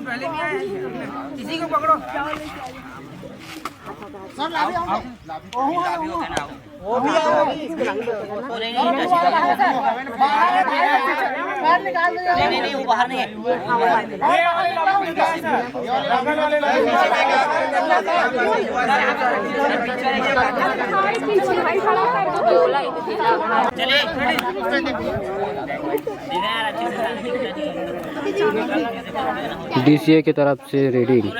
पहले भी आया किसी को पकड़ो वो भी नहीं वो बाहर नहीं है DCA की तरफ से रीडिंग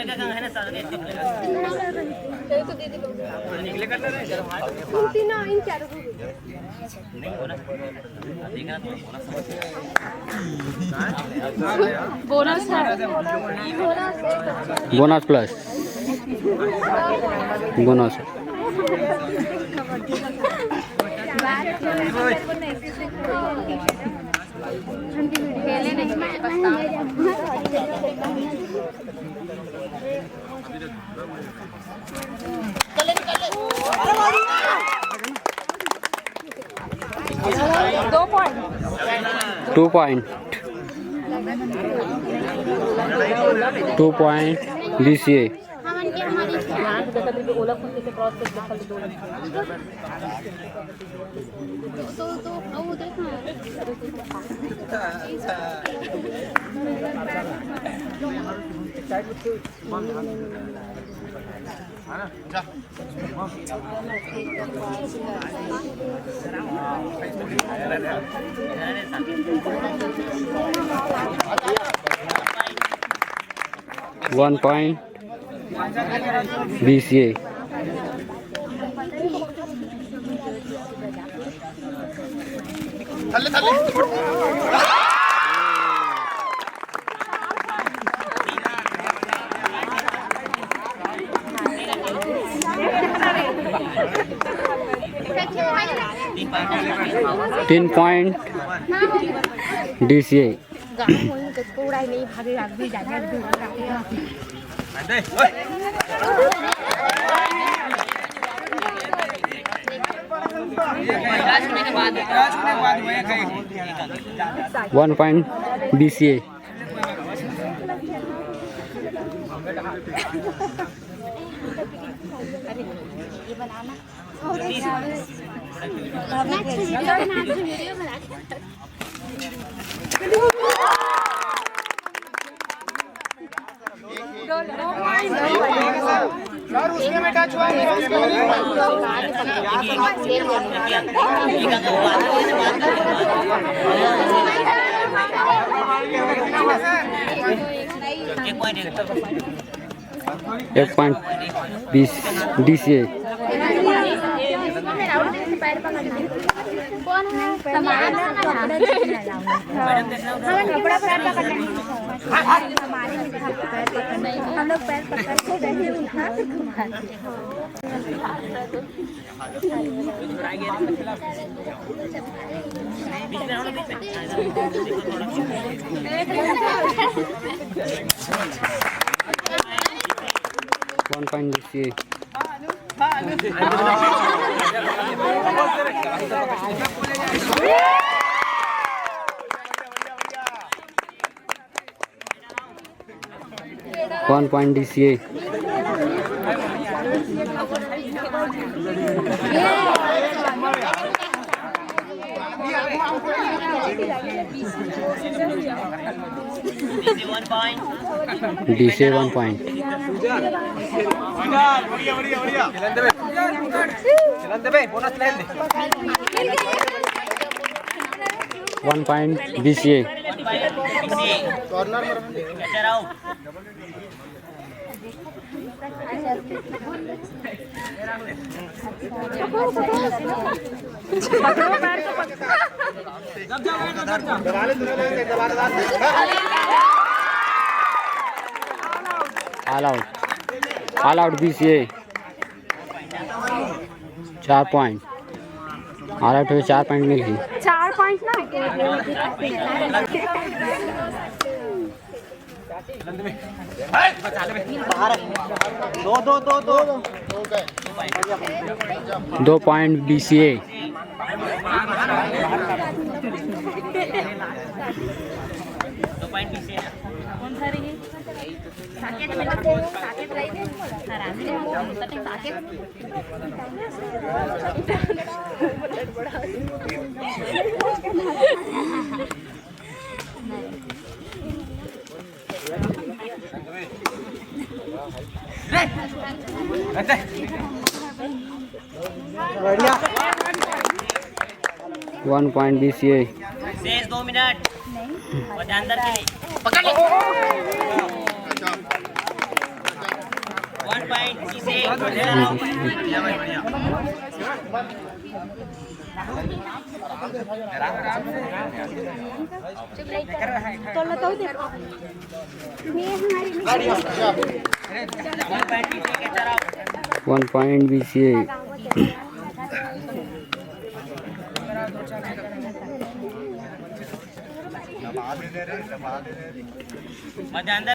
बोनस है बोनस प्लस बोनस खेले नहीं two point DCA one point DCA तीन point DCA one point DCA उसने में टच हुआ एक पॉइंट DCA हम लोग पैर पकड़ के रहे उठा one point DCA one point DCA DCA one point one point DCA all out DCA 4 point all out 4 point मिल गई 4 पॉइंट ना दो पॉइंट DCA पॉइंट पीछे कौन सा रही साकेत में साकेत रही है आराम से तटे साकेत बढ़िया 1 पॉइंट BCA। शेष 2 मिनट अंदर के लिए पकड़ ले 1 पॉइंट पीछे बढ़िया भाई बढ़िया तोला तो दे मैं हमारी 1 पॉइंट पीछे के तरफ 1 पॉइंट BCA। मध्य अंदर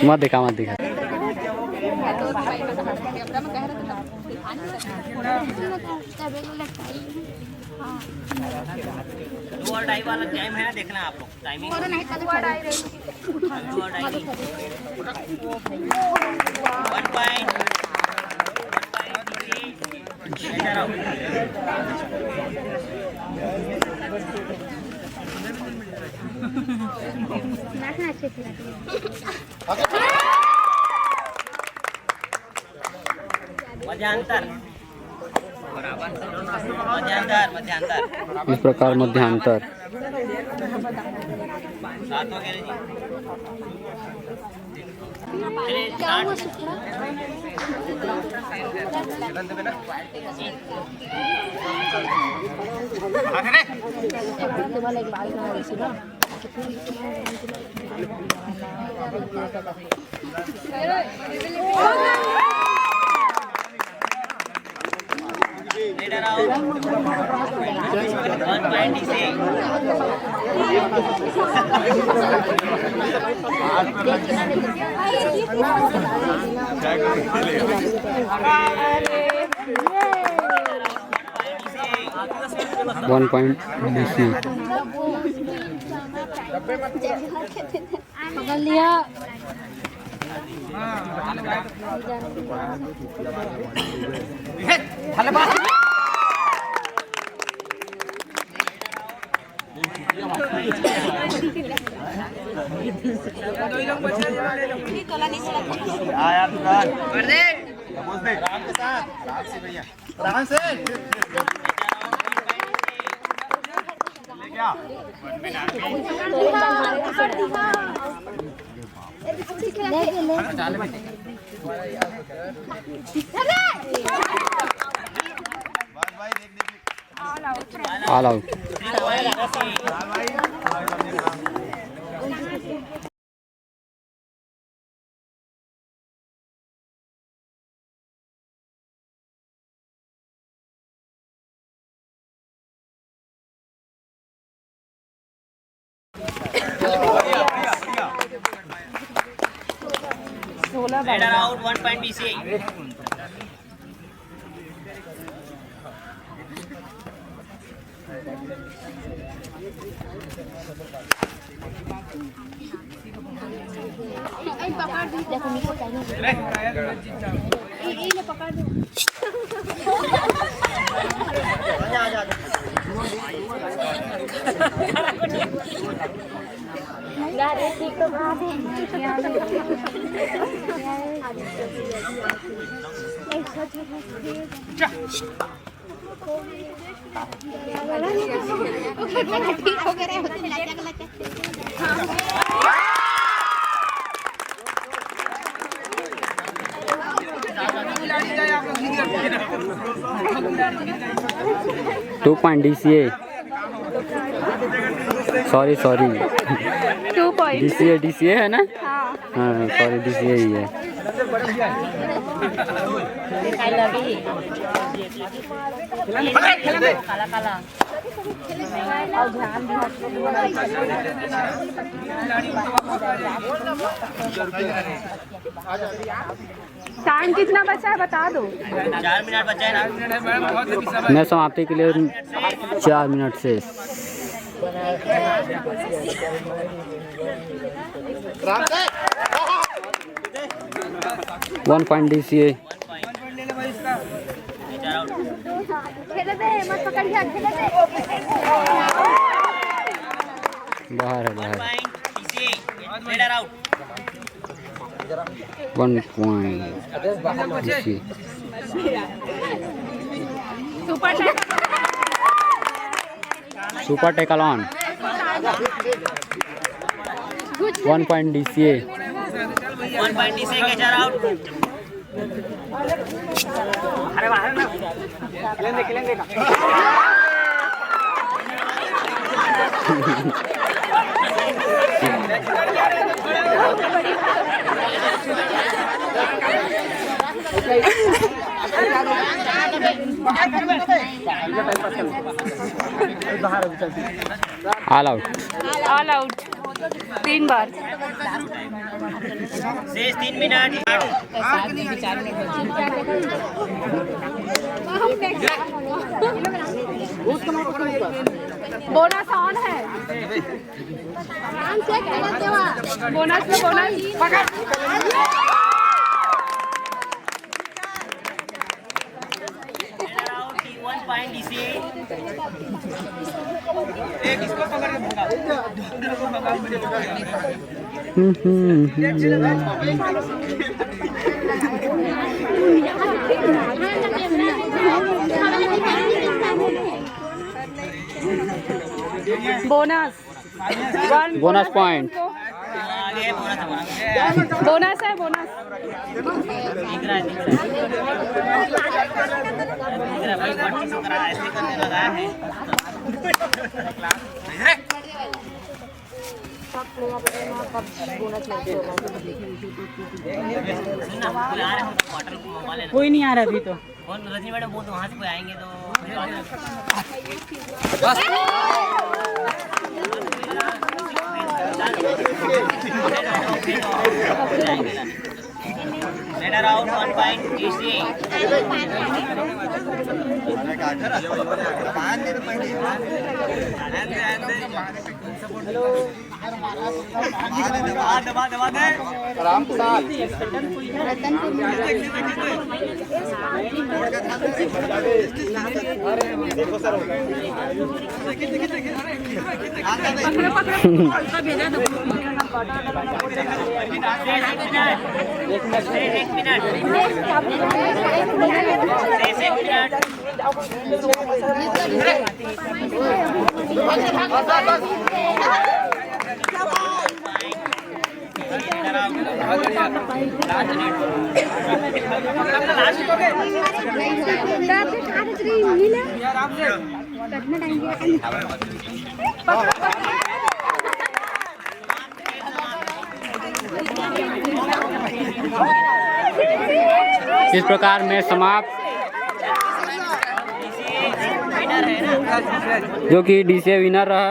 मत दिखा मत दिखा। दो और ढाई वाला टाइम है ना, देखना आप लोग टाइमिंग 2 और ढाई 1 पॉइंट इधर आओ नाचना अच्छे से मध्यांतर इस प्रकार मध्यांतर 7 हो गया जी क्या हुआ सुखड़ा लीडर आओ 1 पॉइंट से वन पॉइंट BC। पकड़ लिया आया दुकान कर दे बोल दे आराम के साथ आराम से भैया आराम से ले क्या भाई देख देख all out. Leader out 1 point BC पकड़ दी देखो नीचे ये पकड़ दो गाड़ी ठीक तो भाग two point DCA। Sorry 2 point DCA है ना। हाँ सॉरी DCA ही है। काला काला टाइम कितना बचा है बता दो। 4 मिनट बचे हैं ना। मैच समाप्ति के लिए 4 मिनट से। One point DCA। खेले दे मत पकड़िए खेले दे। बाहर है बाहर। Leader out. 1 point DCA। Super tackle on. 1 point DCA। 1 point DCA catcher out. अरे बाहर ना खेलेंगे का। All out. ऑल आउट 3 बार। शेष 3 मिनट। बोनस ऑन है। बोनस में बोनस पकड़। 1 पॉइंट DCA। एक इसको पकड़ के भगा। Bonus bonus point. आगे बोनस बोनस है बोनस। दिख रहा है भाई। 25 करा ऐसे करने लगा है। कोई नहीं आ रहा अभी तो। कौन रजनी मैडम बोल तो वहाँ से कोई आएंगे तो लीडर आउट 1 पॉइंट DCA। दबा दे। राम प्रसाद देखो सर एक मिनट। इस प्रकार मैच समाप्त, जो कि DCA विनर रहा।